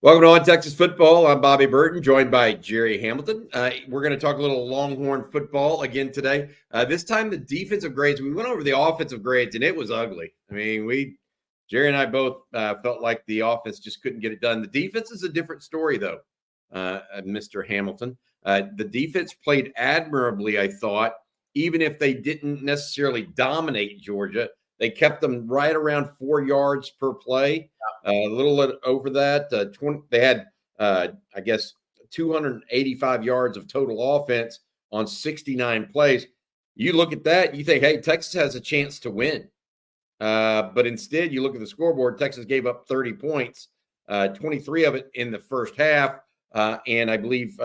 Welcome to On Texas Football. I'm Bobby Burton, joined by Gerry Hamilton. We're going to talk a little Longhorn football again today. This time, the defensive grades. We went over the offensive grades, and it was ugly. I mean, Gerry and I both felt like the offense just couldn't get it done. The defense is a different story, though, Mr. Hamilton. The defense played admirably, I thought, even if they didn't necessarily dominate Georgia. They kept them right around 4 yards per play. A little over that. They had, I guess, 285 yards of total offense on 69 plays. You look at that, you think, hey, Texas has a chance to win. But instead, you look at the scoreboard, Texas gave up 30 points, 23 of it in the first half, and I believe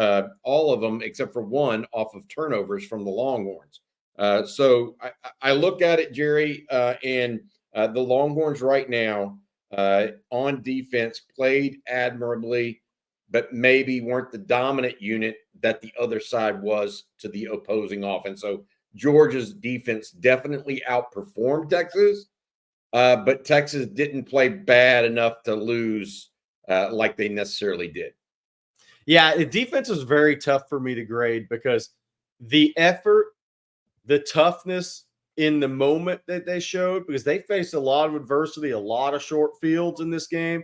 all of them, except for one, off of turnovers from the Longhorns. So I look at it, Gerry, and the Longhorns right now, on defense played admirably, but maybe weren't the dominant unit that the other side was to the opposing offense. So Georgia's defense definitely outperformed Texas, but Texas didn't play bad enough to lose like they necessarily did. Yeah, the defense was very tough for me to grade because the effort, the toughness in the moment that they showed, because they faced a lot of adversity, a lot of short fields in this game.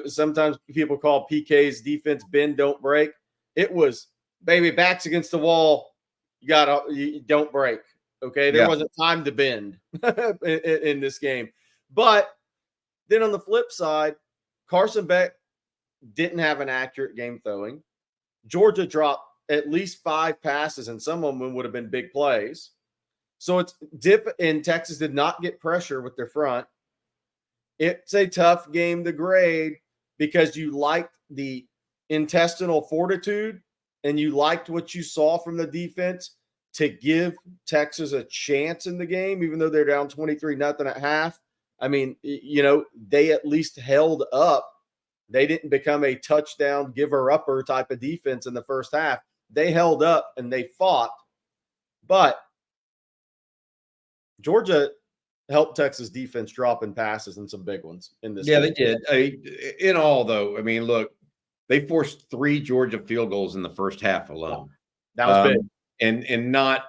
Sometimes people call PK's defense bend, don't break. It was, baby, backs against the wall. You don't break. Okay. There wasn't time to bend in this game. But then on the flip side, Carson Beck didn't have an accurate game throwing. Georgia dropped at least 5 passes, and some of them would have been big plays. So it's and Texas did not get pressure with their front. It's a tough game to grade because you liked the intestinal fortitude and you liked what you saw from the defense to give Texas a chance in the game, even though they're down 23-0 at half. I mean, they at least held up. They didn't become a touchdown giver-upper type of defense in the first half. They held up and they fought, but Georgia helped Texas defense drop in passes and some big ones in this game. They did. In all, though, I mean, look, they forced 3 Georgia field goals in the first half alone. That was big. And not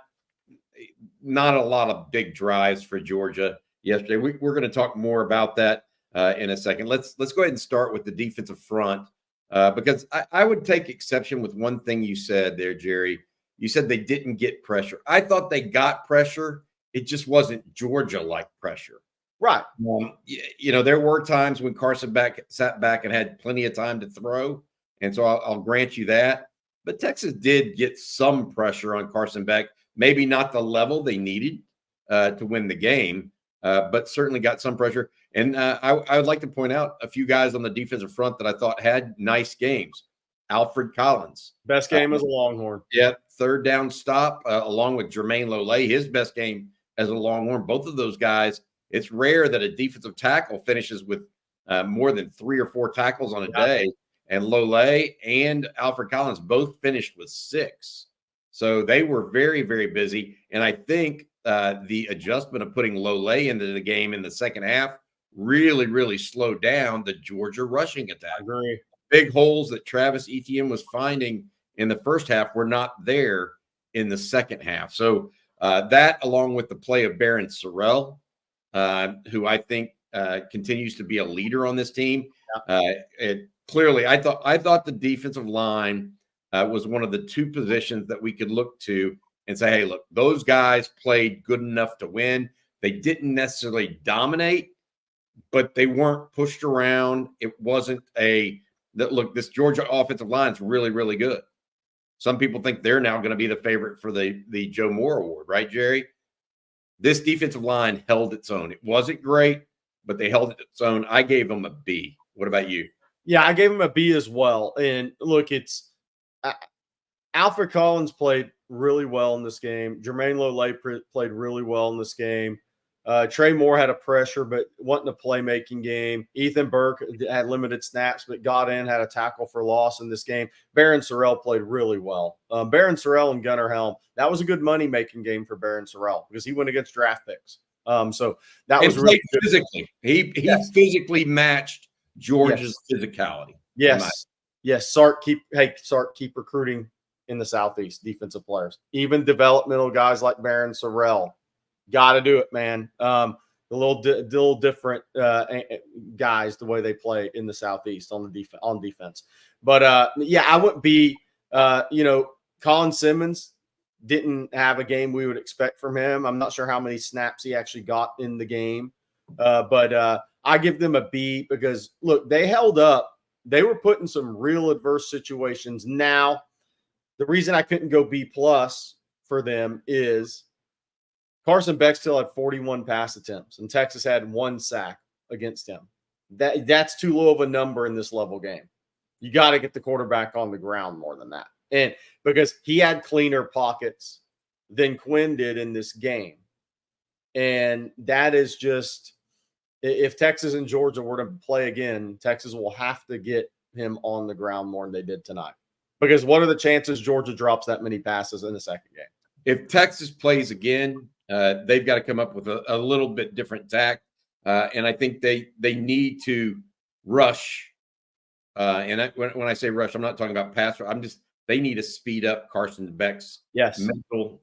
a lot of big drives for Georgia yesterday. We're going to talk more about that in a second. Let's go ahead and start with the defensive front because I would take exception with one thing you said there, Gerry. You said they didn't get pressure. I thought they got pressure. It just wasn't Georgia-like pressure. Right. There were times when Carson Beck sat back and had plenty of time to throw, and so I'll grant you that. But Texas did get some pressure on Carson Beck, maybe not the level they needed to win the game, but certainly got some pressure. And I would like to point out a few guys on the defensive front that I thought had nice games. Alfred Collins. Best game as a Longhorn. Yeah, third down stop, along with Jermaine Lole, his best game as a Longhorn. Both of those guys, it's rare that a defensive tackle finishes with more than 3 or 4 tackles on a day. And Lole and Alfred Collins both finished with 6. So they were very, very busy. And I think the adjustment of putting Lole into the game in the second half really, really slowed down the Georgia rushing attack. I agree. Big holes that Travis Etienne was finding in the first half were not there in the second half. So that, along with the play of Barron Sorrell, who I think continues to be a leader on this team. Clearly, I thought the defensive line was one of the 2 positions that we could look to and say, hey, look, those guys played good enough to win. They didn't necessarily dominate, but they weren't pushed around. It wasn't look, this Georgia offensive line is really, really good. Some people think they're now going to be the favorite for the Joe Moore Award, right, Gerry? This defensive line held its own. It wasn't great, but they held its own. I gave them a B. What about you? Yeah, I gave him a B as well. And look, it's Alfred Collins played really well in this game. Jermaine Lole played really well in this game. Trey Moore had a pressure, but wasn't a playmaking game. Ethan Burke had limited snaps, but got in, had a tackle for loss in this game. Barron Sorrell played really well. Barron Sorrell and Gunnar Helm, that was a good money-making game for Barron Sorrell because he went against draft picks. So that was really good. Physically. He physically matched Georgia's physicality. Yes. Sark, keep recruiting in the Southeast defensive players, even developmental guys like Barron Sorrell. Got to do it, man. The little different guys, the way they play in the Southeast on defense. But I wouldn't be. Colin Simmons didn't have a game we would expect from him. I'm not sure how many snaps he actually got in the game, but I give them a B because look, they held up. They were put in some real adverse situations. Now, the reason I couldn't go B+ for them is Carson Beck still had 41 pass attempts, and Texas had 1 sack against him. That's too low of a number in this level game. You got to get the quarterback on the ground more than that. And because he had cleaner pockets than Quinn did in this game. And that is just, if Texas and Georgia were to play again, Texas will have to get him on the ground more than they did tonight. Because what are the chances Georgia drops that many passes in the second game? If Texas plays again, they've got to come up with a little bit different tact. And I think they need to rush. And when I say rush, I'm not talking about pass. They need to speed up Carson Beck's mental.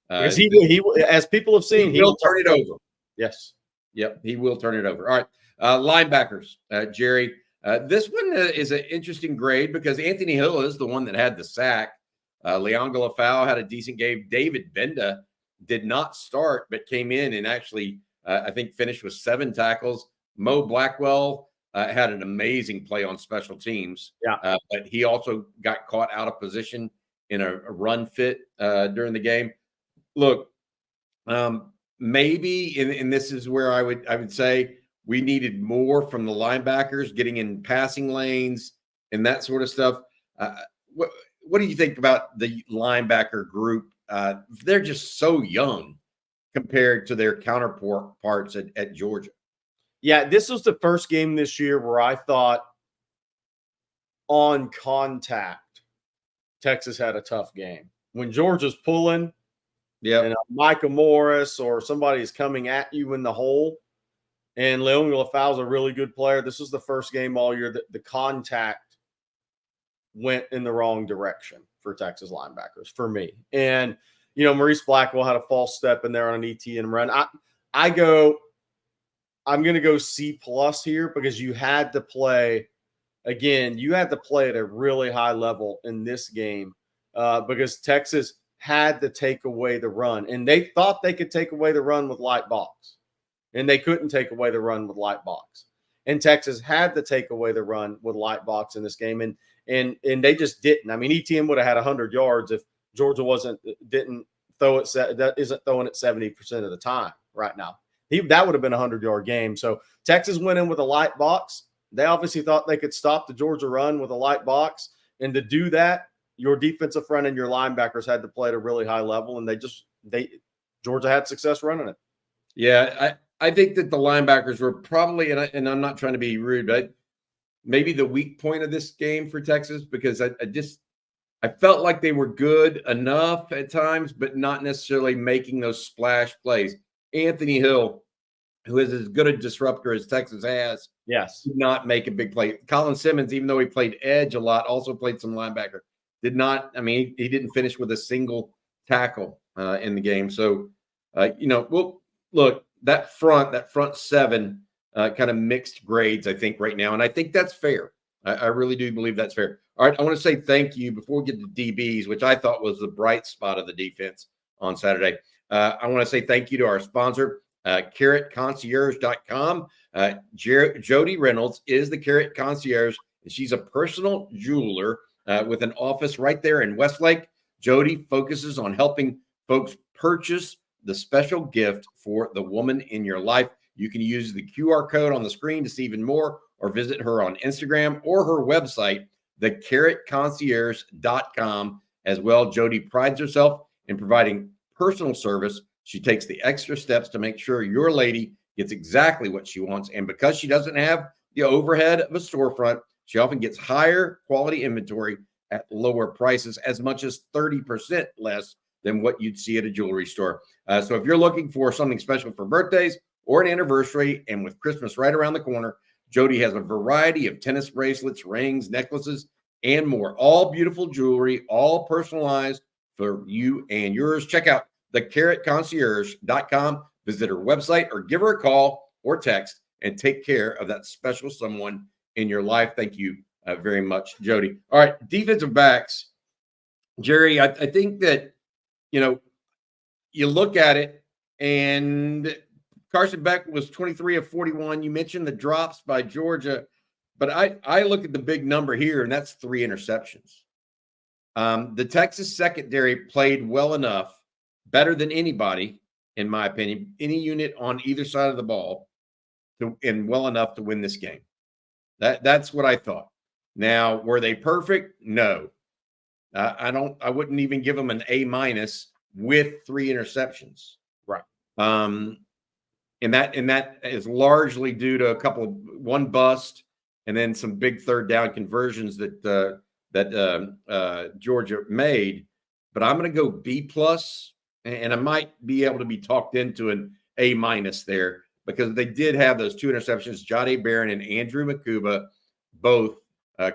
Because he as people have seen, he will turn it over. Yes. Yep, he will turn it over. All right, linebackers, Jerry. This one is an interesting grade because Anthony Hill is the one that had the sack. Leon Galafau had a decent game. David Benda did not start, but came in and actually, I think, finished with 7 tackles. Mo Blackwell had an amazing play on special teams. But he also got caught out of position in a run fit during the game. Look, maybe, and this is where I would say we needed more from the linebackers, getting in passing lanes and that sort of stuff. What do you think about the linebacker group? They're just so young compared to their counterparts at Georgia. Yeah, this was the first game this year where I thought on contact, Texas had a tough game. When Georgia's pulling, and Micah Morris or somebody's coming at you in the hole, and Leon Galafau's a really good player. This was the first game all year that the contact went in the wrong direction for Texas linebackers, for me. And, Maurice Blackwell had a false step in there on an ETN run. I'm going to go C+ here because you had to play at a really high level in this game because Texas had to take away the run. And they thought they could take away the run with light box. And they couldn't take away the run with light box. And Texas had to take away the run with light box in this game. And they just didn't. I mean, ETN would have had 100 yards if Georgia isn't throwing it 70% of the time right now. That would have been a 100-yard game. So Texas went in with a light box. They obviously thought they could stop the Georgia run with a light box. And to do that, your defensive front and your linebackers had to play at a really high level. And Georgia had success running it. Yeah, I think that the linebackers were probably, and I'm not trying to be rude, but maybe the weak point of this game for Texas because I felt like they were good enough at times, but not necessarily making those splash plays. Anthony Hill, who is as good a disruptor as Texas has, did not make a big play. Colin Simmons, even though he played edge a lot, also played some linebacker. He didn't finish with a single tackle in the game. So, look, that front 7 kind of mixed grades, I think, right now. And I think that's fair. I really do believe that's fair. All right, I want to say thank you before we get to DBs, which I thought was the bright spot of the defense on Saturday. I want to say thank you to our sponsor, carrotconcierge.com. Jody Reynolds is the Carrot Concierge, and she's a personal jeweler with an office right there in Westlake. Jody focuses on helping folks purchase the special gift for the woman in your life. You can use the QR code on the screen to see even more, or visit her on Instagram or her website, thecarrotconcierge.com as well. Jody prides herself in providing personal service. She takes the extra steps to make sure your lady gets exactly what she wants. And because she doesn't have the overhead of a storefront, she often gets higher quality inventory at lower prices, as much as 30% less than what you'd see at a jewelry store. So if you're looking for something special for birthdays or an anniversary, and with Christmas right around the corner, Jody has a variety of tennis bracelets, rings, necklaces, and more. All beautiful jewelry, all personalized for you and yours. Check out thecarrotconcierge.com. Visit her website or give her a call or text and take care of that special someone in your life. Thank you very much, Jody. All right, defensive backs. Jerry, I think that, you look at it, and Carson Beck was 23 of 41. You mentioned the drops by Georgia, but I look at the big number here, and that's 3 interceptions. The Texas secondary played well enough, better than anybody, in my opinion, any unit on either side of the ball, and well enough to win this game. That's what I thought. Now, were they perfect? No. I wouldn't even give them an A- with 3 interceptions. Right. And that is largely due to one bust and then some big third down conversions that Georgia made. But I'm going to go B+, and I might be able to be talked into an A- there, because they did have those 2 interceptions. Jahdae Barron and Andrew Makuba both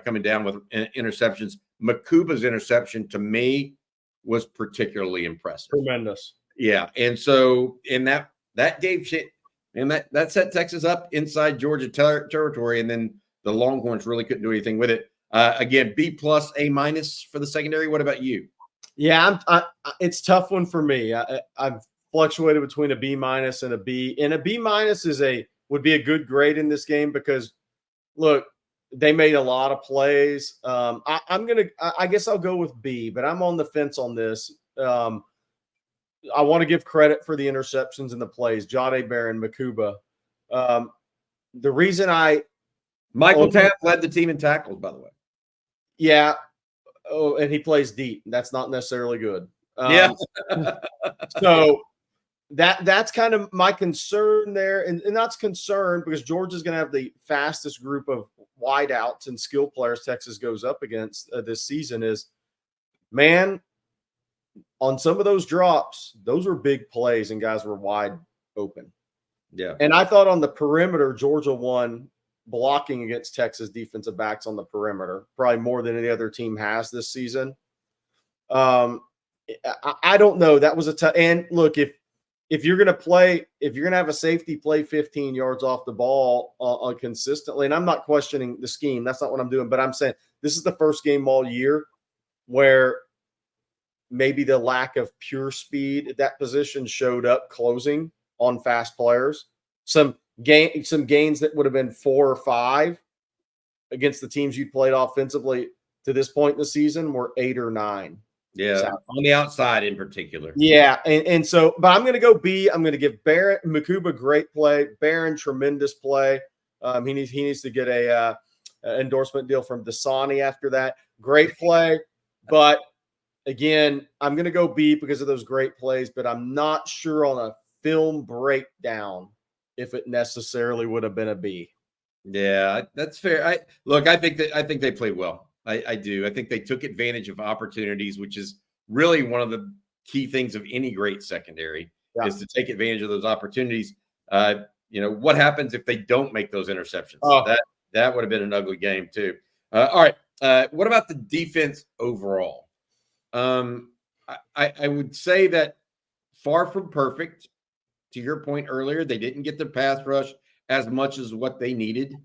coming down with interceptions. Makuba's interception, to me, was particularly impressive. Tremendous. Yeah. And so that gave shit, and that set Texas up inside Georgia territory, and then the Longhorns really couldn't do anything with it. Again, B+, A- for the secondary. What about you? Yeah, it's a tough one for me. I've fluctuated between a B- and a B. And a B- would be a good grade in this game because, look, they made a lot of plays. I guess I'll go with B, but I'm on the fence on this. I want to give credit for the interceptions and the plays. Jahdae Barron, Makuba. The reason Michael Tapp led the team in tackles, by the way. Yeah. Oh, and he plays deep. That's not necessarily good. Yeah. So that's kind of my concern there. And that's concern because Georgia's going to have the fastest group of wideouts and skill players Texas goes up against this season is, man, on some of those drops, those were big plays and guys were wide open. Yeah. And I thought on the perimeter, Georgia won blocking against Texas defensive backs on the perimeter, probably more than any other team has this season. I don't know. That was and look, if you're going to have a safety play 15 yards off the ball consistently, and I'm not questioning the scheme, that's not what I'm doing, but I'm saying this is the first game all year where maybe the lack of pure speed at that position showed up closing on fast players. Some gains that would have been 4 or 5 against the teams you played offensively to this point in the season were 8 or 9. Yeah, on the outside in particular. Yeah, and so, but I'm going to go B. I'm going to give Makuba great play, Barron tremendous play. He needs to get a endorsement deal from Dasani after that. Great play, but again, I'm going to go B because of those great plays. But I'm not sure on a film breakdown if it necessarily would have been a B. Yeah, that's fair. I think they played well. I do. I think they took advantage of opportunities, which is really one of the key things of any great secondary is to take advantage of those opportunities. What happens if they don't make those interceptions? That would have been an ugly game too. All right. What about the defense overall? I would say that far from perfect. To your point earlier, they didn't get the pass rush as much as what they needed.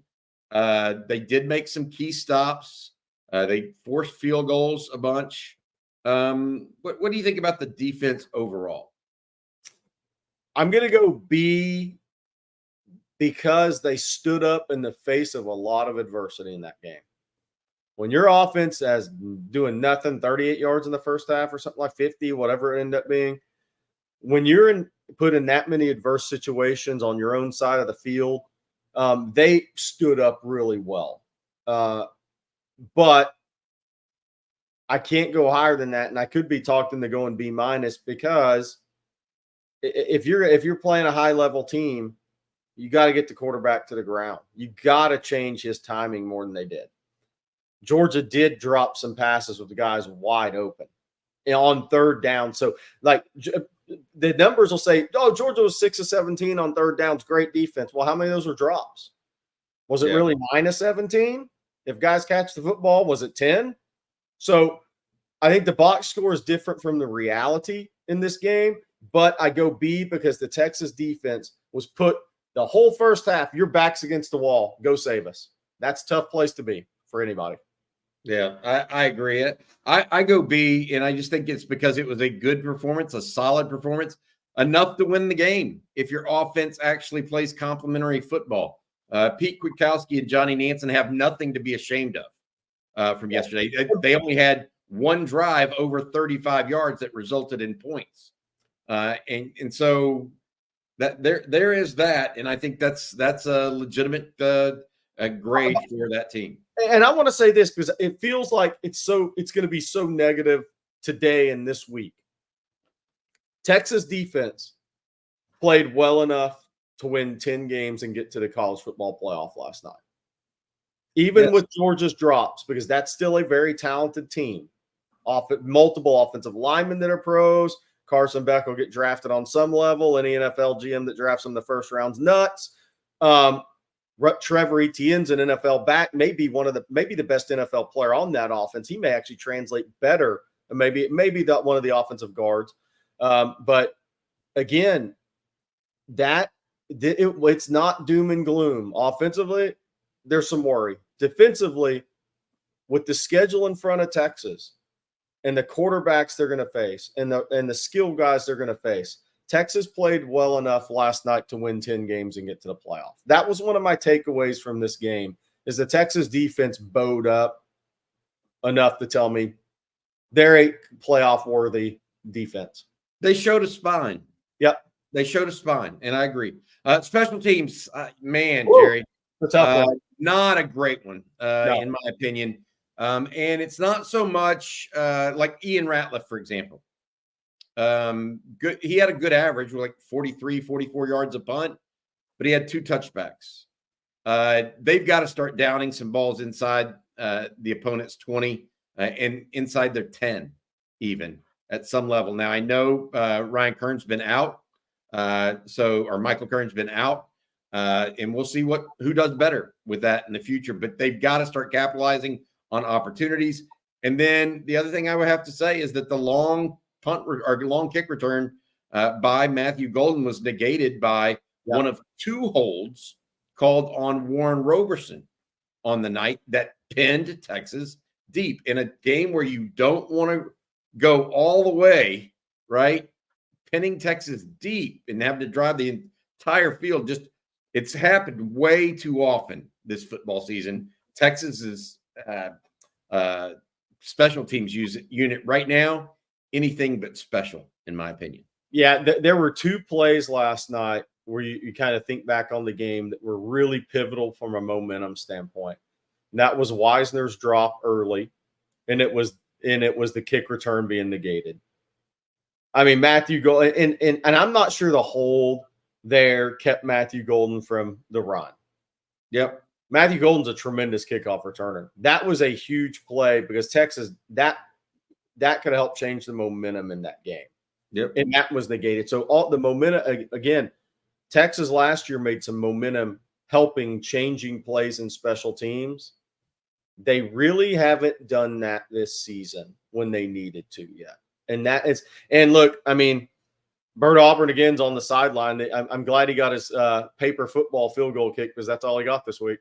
They did make some key stops. They forced field goals a bunch. What do you think about the defense overall? I'm going to go B because they stood up in the face of a lot of adversity in that game. When your offense is doing nothing, 38 yards in the first half or something like 50, whatever it ended up being, when you're put in that many adverse situations on your own side of the field, they stood up really well. But I can't go higher than that, and I could be talked into going B- because if you're playing a high level team, you got to get the quarterback to the ground. You got to change his timing more than they did. Georgia did drop some passes with the guys wide open on third down. So, like, the numbers will say, oh, Georgia was 6 of 17 on third downs, great defense. Well, how many of those were drops? Was it really -17? If guys catch the football, was it 10? So I think the box score is different from the reality in this game, but I go B because the Texas defense was put the whole first half, your back's against the wall. Go save us. That's a tough place to be for anybody. Yeah, I agree. I go B, and I just think it's because it was a good performance, a solid performance, enough to win the game if your offense actually plays complementary football. Pete Kwiatkowski and Johnny Nansen have nothing to be ashamed of from yesterday. They only had one drive over 35 yards that resulted in points. And so that there is that, and I think that's a legitimate grade for that team. And I want to say this because it feels like it's going to be so negative today and this week. Texas defense played well enough to win 10 games and get to the college football playoff last night. Even with Georgia's drops, because that's still a very talented team. Multiple offensive linemen that are pros. Carson Beck will get drafted on some level. Any NFL GM that drafts him in the first round's nuts. Trevor Etienne's an NFL back, maybe the best NFL player on that offense. He may actually translate better, maybe one of the offensive guards. But again, it's not doom and gloom. Offensively, there's some worry. Defensively, with the schedule in front of Texas and the quarterbacks they're going to face and the skill guys they're going to face, Texas played well enough last night to win 10 games and get to the playoff. That was one of my takeaways from this game, is the Texas defense bowed up enough to tell me they're a playoff-worthy defense. They showed a spine. Yep. They showed a spine, and I agree. Special teams, man, Woo, Jerry, a tough one. not a great one, No. in my opinion. And it's not so much like Ian Ratliff, for example. Good. He had a good average with like 43, 44 yards a punt, but he had 2 touchbacks. They've got to start downing some balls inside the opponent's 20 and inside their 10 even at some level. Now, I know Ryan Kern's been out, or Michael Kern's been out, and we'll see who does better with that in the future, but they've got to start capitalizing on opportunities. And then the other thing I would have to say is that the long kick return by Matthew Golden was negated by one of 2 holds called on Warren Roberson on the night that pinned Texas deep in a game where you don't want to go all the way, right? Pinning Texas deep and having to drive the entire field. It's happened way too often this football season. Texas's special teams unit right now, anything but special, in my opinion. Yeah, there were 2 plays last night where you kind of think back on the game that were really pivotal from a momentum standpoint. And that was Wisner's drop early, and it was the kick return being negated. I mean, Matthew Golden, and I'm not sure the hold there kept Matthew Golden from the run. Yep. Matthew Golden's a tremendous kickoff returner. That was a huge play because Texas, that could help change the momentum in that game. Yep. And that was negated. So all the momentum, again, Texas last year made some momentum helping changing plays in special teams. They really haven't done that this season when they needed to yet. And look, I mean, Bert Auburn again's on the sideline. I'm glad he got his paper football field goal kick because that's all he got this week.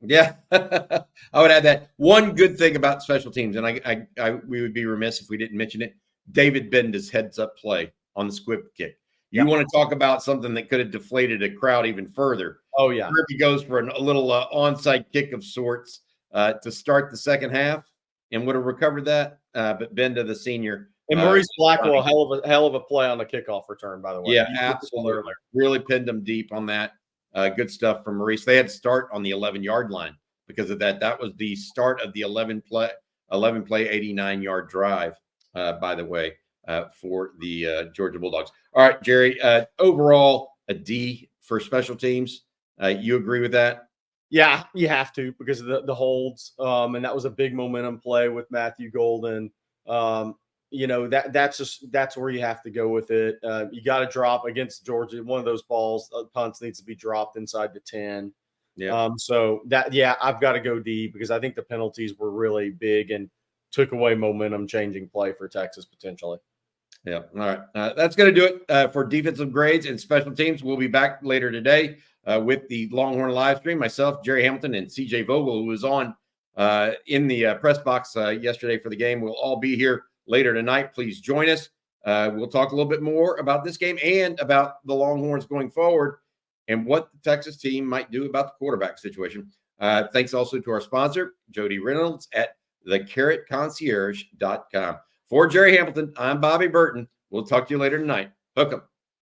Yeah, I would add that. One good thing about special teams, and we would be remiss if we didn't mention it, David Benda's heads-up play on the squib kick. You want to talk about something that could have deflated a crowd even further. Oh, yeah. Kirby goes for a little onside kick of sorts to start the second half and would have recovered that. But Benda, the senior. And Maurice Blackwell, hell of a play on the kickoff return, by the way. Yeah, absolutely. Really pinned him deep on that. Good stuff from Maurice. They had to start on the 11-yard line because of that. That was the start of the 11-play, 89-yard drive, by the way, for the Georgia Bulldogs. All right, Jerry, overall, a D for special teams. You agree with that? Yeah, you have to because of the holds. And that was a big momentum play with Matthew Golden. That's where you have to go with it. You got to drop against Georgia. One of those punts needs to be dropped inside the 10. Yeah. So I've got to go D because I think the penalties were really big and took away momentum changing play for Texas potentially. Yeah. All right. That's going to do it for defensive grades and special teams. We'll be back later today with the Longhorn live stream. Myself, Jerry Hamilton, and CJ Vogel, who was on in the press box yesterday for the game. We'll all be here later tonight. Please join us. We'll talk a little bit more about this game and about the Longhorns going forward and what the Texas team might do about the quarterback situation. Thanks also to our sponsor, Jody Reynolds at thecarrotconcierge.com. For Jerry Hamilton, I'm Bobby Burton. We'll talk to you later tonight. Hook 'em.